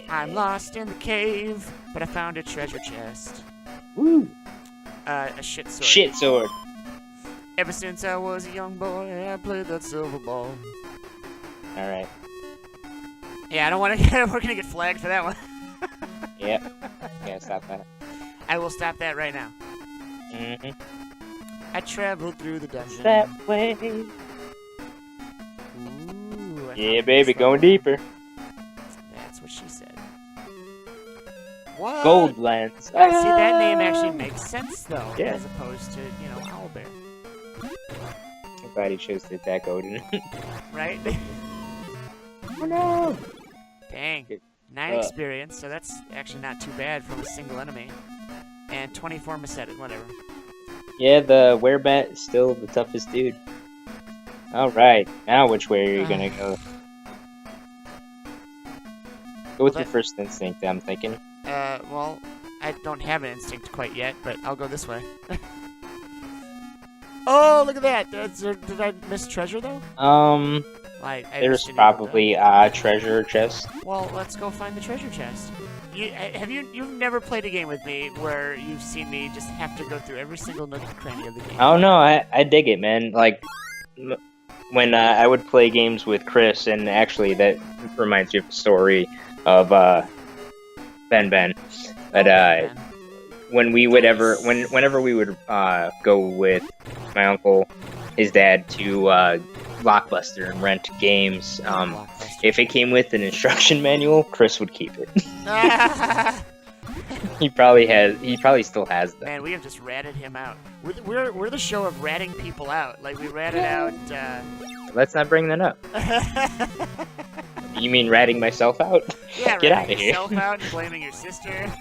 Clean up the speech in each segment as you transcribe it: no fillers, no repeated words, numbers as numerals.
I'm lost in the cave, but I found a treasure chest. Woo! A shit sword. Shit sword. Ever since I was a young boy, I played that silver ball. Alright. Yeah, I don't want to. We're gonna get flagged for that one. Yep. Gotta stop that. I will stop that right now. Mm-hmm. I traveled through the dungeon. That way. Ooh, Yeah, baby, going deeper. That's what she said. What? Gold lens. See, that name actually makes sense, though, Yeah. as opposed to, Owlbear. I'm glad he chose to attack Odin. Right? Oh no! Dang. 9 experience, so that's actually not too bad from a single enemy. And 24 Maceted, whatever. Yeah, the werebat is still the toughest dude. Alright, now which way are you gonna go? Go with your first instinct, I'm thinking. Well, I don't have an instinct quite yet, but I'll go this way. Oh, look at that! Did I miss treasure, though? There's probably a treasure chest. Well, let's go find the treasure chest. You've never played a game with me where you've seen me just have to go through every single nook and cranny of the game. Oh no, I dig it, man. Like, when I would play games with Chris, and actually that reminds me of a story of Ben. But when we would whenever we would go with my uncle, his dad, to Blockbuster and rent games, if it came with an instruction manual, Chris would keep it. He probably still has that. Man, we have just ratted him out. We're the show of ratting people out. Like, we ratted out. Let's not bring that up. You mean ratting myself out? Yeah, Get out ratting of here. yourself out and blaming your sister.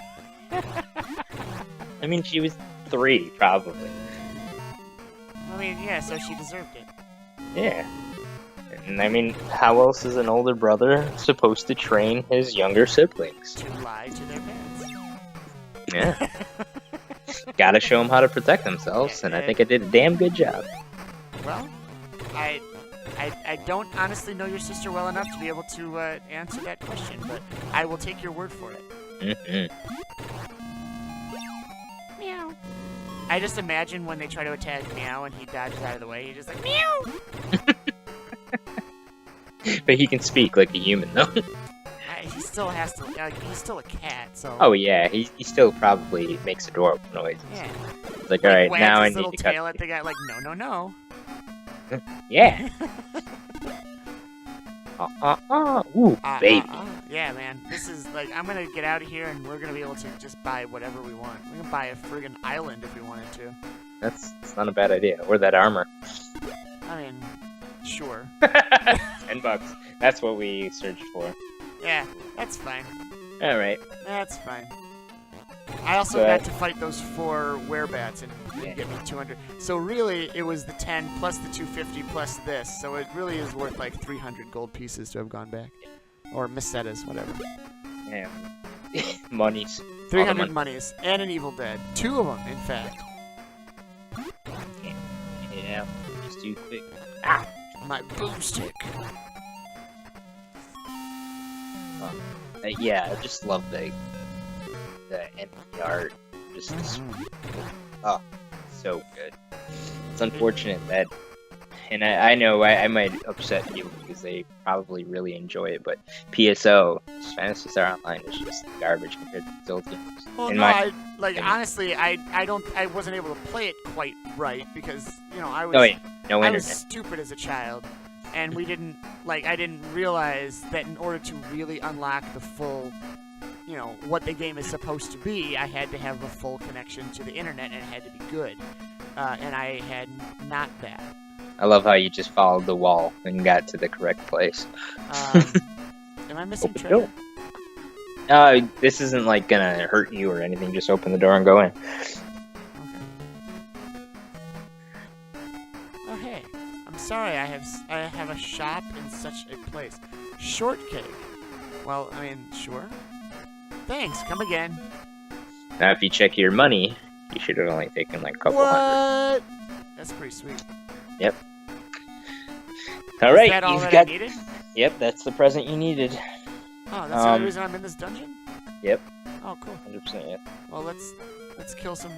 I mean, she was 3, probably. I mean, yeah, so she deserved it. Yeah. And I mean, how else is an older brother supposed to train his younger siblings? To lie to their parents. Yeah. Gotta show them how to protect themselves, and I think I did a damn good job. Well, I don't honestly know your sister well enough to be able to answer that question, but I will take your word for it. Meow. I just imagine when they try to attack Meow and he dodges out of the way, he's just like, meow! But he can speak like a human, though. He still has to, he's still a cat, so... Oh yeah, he still probably makes adorable noises. Yeah. It's like, alright, now I need little to tail cut... at the guy like, no. Yeah! Ooh, baby. Yeah, man. This is, like, I'm gonna get out of here and we're gonna be able to just buy whatever we want. We can buy a friggin' island if we wanted to. That's not a bad idea. Or that armor. I mean, sure. $10. That's what we searched for. Yeah, that's fine. Alright. That's fine. I also got to fight those 4 werebats and get me 200. So really, it was the 10 plus the 250 plus this. So it really is worth like 300 gold pieces to have gone back. Or Macetas, whatever. Yeah. Monies. 300 monies. And an Evil Dead. 2 of them, in fact. Yeah. Just too quick. Ah! My boomstick. Yeah, I just love the enemy art. Just oh, so good. It's unfortunate that, and I know I might upset people because they probably really enjoy it, but PSO, Phantasy Star Online, is just garbage compared to the old games. Well, no, honestly, I wasn't able to play it quite right because, I was, I was stupid as a child, and we didn't, I didn't realize that in order to really unlock the full, what the game is supposed to be, I had to have a full connection to the internet, and it had to be good, and I had not that. I love how you just followed the wall and got to the correct place. Am I missing treasure? This isn't gonna hurt you or anything. Just open the door and go in. Okay. Oh hey, I'm sorry. I have a shop in such a place. Shortcake. Well, I mean, sure. Thanks. Come again. Now, if you check your money, you should have only taken a couple hundred. That's pretty sweet. Yep. All right, Is that all you've that got. I needed? Yep, that's the present you needed. Oh, that's the only reason I'm in this dungeon? Yep. Oh, cool. 100%. Yeah. Well, let's kill some.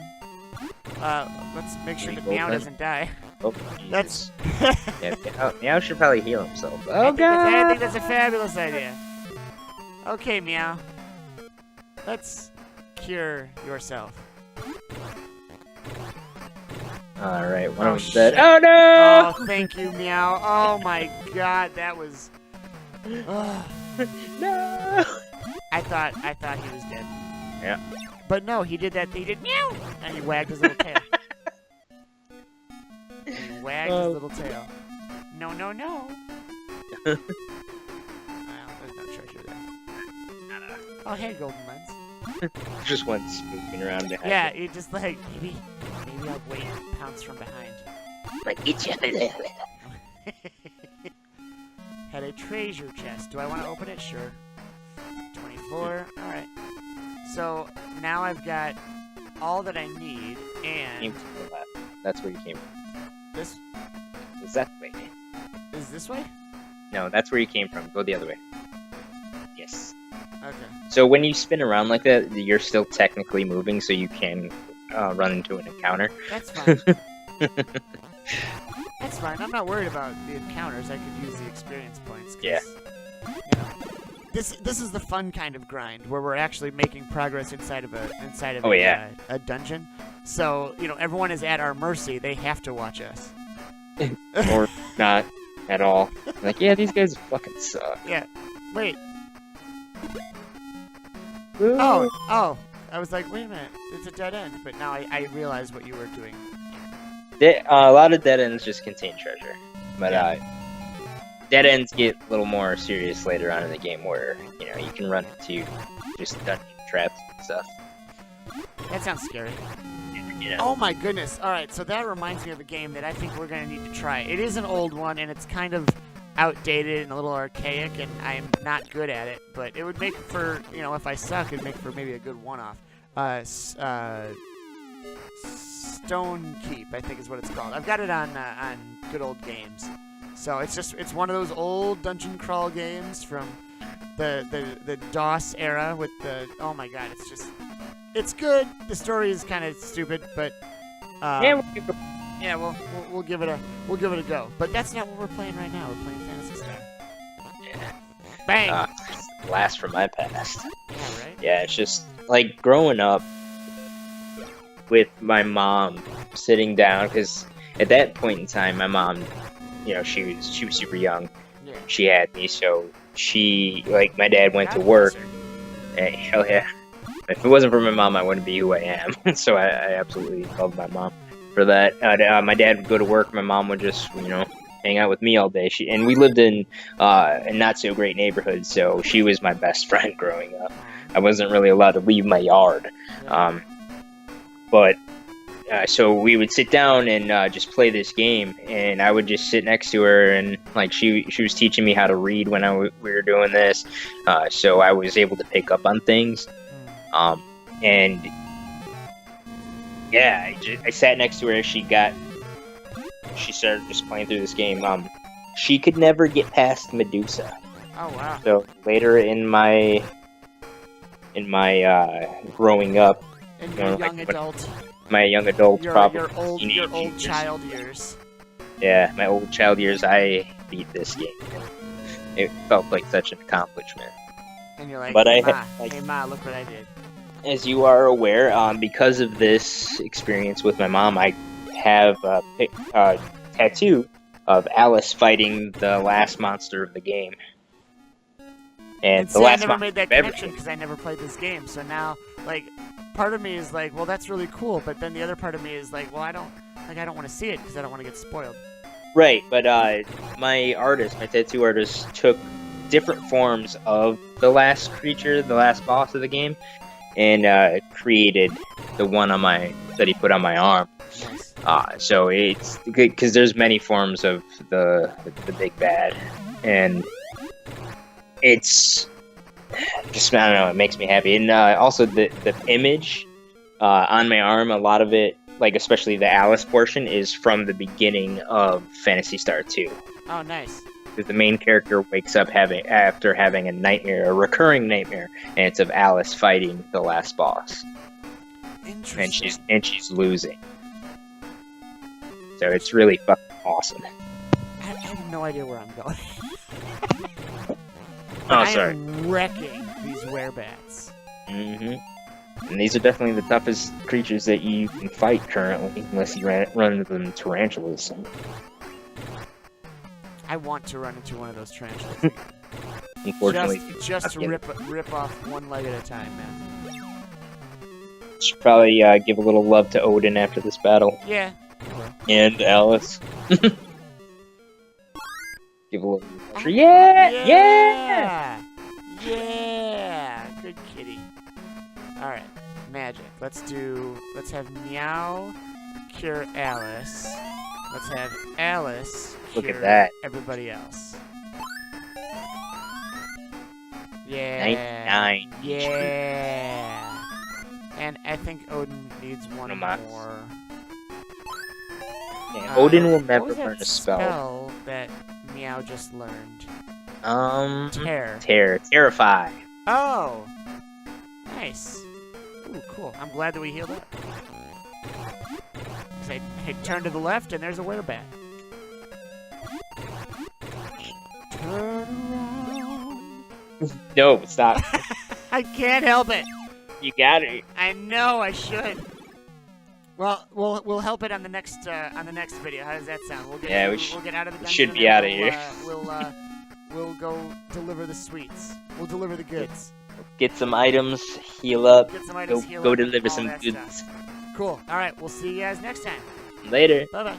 Let's make sure that Gold Meow then? doesn't die. Oh, That's. Jesus. Yeah, Meow should probably heal himself. Oh, I God! think that's a fabulous idea. Okay, Meow. Let's cure yourself. Alright, one Oh, of them's dead. shit. Oh, no! Oh, thank you, Meow. Oh my God, that was. No! I thought he was dead. Yeah. But no, he did that. He did meow, and he wagged his little tail. He wagged his little tail. No, no, no. Well, there's no treasure there. Oh, hey, golden lens. Just one spooking around behind. Yeah, it just like maybe I'll wait and pounce from behind. Like each other. Had a treasure chest. Do I want to open it? Sure. 24. All right. So now I've got all that I need, and Came to the left. That's where you came from. this Is that the way? is this way. No, that's where you came from. Go the other way. Yes. Okay. So when you spin around like that, you're still technically moving, so you can run into an encounter. That's fine. That's fine. I'm not worried about the encounters. I could use the experience points. Yeah. You know, this is the fun kind of grind where we're actually making progress inside of a dungeon. So everyone is at our mercy. They have to watch us. Or not at all. Like, yeah, these guys fucking suck. Yeah. Wait. Ooh. Oh. I was like, wait a minute. It's a dead end. But now I realize what you were doing. A lot of dead ends just contain treasure. But dead ends get a little more serious later on in the game where, you can run into just dungeon traps and stuff. That sounds scary. You know. Oh my goodness. Alright, so that reminds me of a game that I think we're going to need to try. It is an old one, and it's kind of outdated and a little archaic, and I'm not good at it, but it would make for, if I suck, it'd make for maybe a good one-off. Stone Keep, I think is what it's called. I've got it on Good Old Games. So it's one of those old dungeon crawl games from the DOS era with the, oh my god, it's good. The story is kind of stupid, but we'll give it a go. But that's not what we're playing right now. We're playing Phantasy Star. Yeah. Bang. Blast from my past. Yeah, right. Yeah, it's just like growing up with my mom sitting down, because at that point in time, my mom, she was super young. Yeah. She had me, so my dad went to work. Hey, hell yeah. If it wasn't for my mom, I wouldn't be who I am. So I absolutely love my mom for that. My dad would go to work. My mom would just, hang out with me all day. And we lived in a not so great neighborhood, so she was my best friend growing up. I wasn't really allowed to leave my yard. So we would sit down and just play this game, and I would just sit next to her, and like she was teaching me how to read when we were doing this, so I was able to pick up on things. And yeah, I sat next to her as she started just playing through this game. She could never get past Medusa. Oh wow! So later in my growing up, in your young adult, my young adult, probably your old child years. Yeah, my old child years, I beat this game. It felt like such an accomplishment. And you're like, but hey ma, look what I did. As you are aware, because of this experience with my mom, I have a tattoo of Alice fighting the last monster of the game. And the last I never made that monster connection because I never played this game. So now, like, part of me is like, well, that's really cool. But then the other part of me is like, well, I don't want to see it because I don't want to get spoiled. Right, but my tattoo artist, took different forms of the last creature, the last boss of the game, and created the one that he put on my arm. Nice. So it's good because there's many forms of the big bad, and it's just, I don't know, it makes me happy. And also the image on my arm, a lot of it, like especially the Alice portion, is from the beginning of Phantasy Star 2. Oh, nice. Because the main character wakes up after having a nightmare, a recurring nightmare, and it's of Alice fighting the last boss. Interesting. And she's losing. So it's really fucking awesome. I have no idea where I'm going. Oh, sorry. I'm wrecking these werebats. Mm-hmm. And these are definitely the toughest creatures that you can fight currently, unless you run into them tarantulas. I want to run into one of those tarantulas. Unfortunately, just to rip off one leg at a time, man. Should probably give a little love to Odin after this battle. Yeah. And Alice. Give a little. Yeah! Good kitty. Alright, magic. Let's have Meow cure Alice. Let's have Alice cure Look at that. everybody else. Yeah. 99. Yeah. And I think Odin needs one more. Yeah, Odin will never what was learn that a spell. that Meow just learned. Terror. Tear. Terrify. Oh! Nice. Ooh, cool. I'm glad that we healed up. 'Cause I turned to the left and there's a werebat. Turn around. No, stop. I can't help it. You got it. I know I should. Well, we'll help it on the next video. How does that sound? We'll get we'll get out of the dungeon. Should be out of here. We'll go deliver the sweets. We'll deliver the goods. Get some items, heal up. Get some items, go deliver some goods. Stuff. Cool. All right, we'll see you guys next time. Later. Bye bye.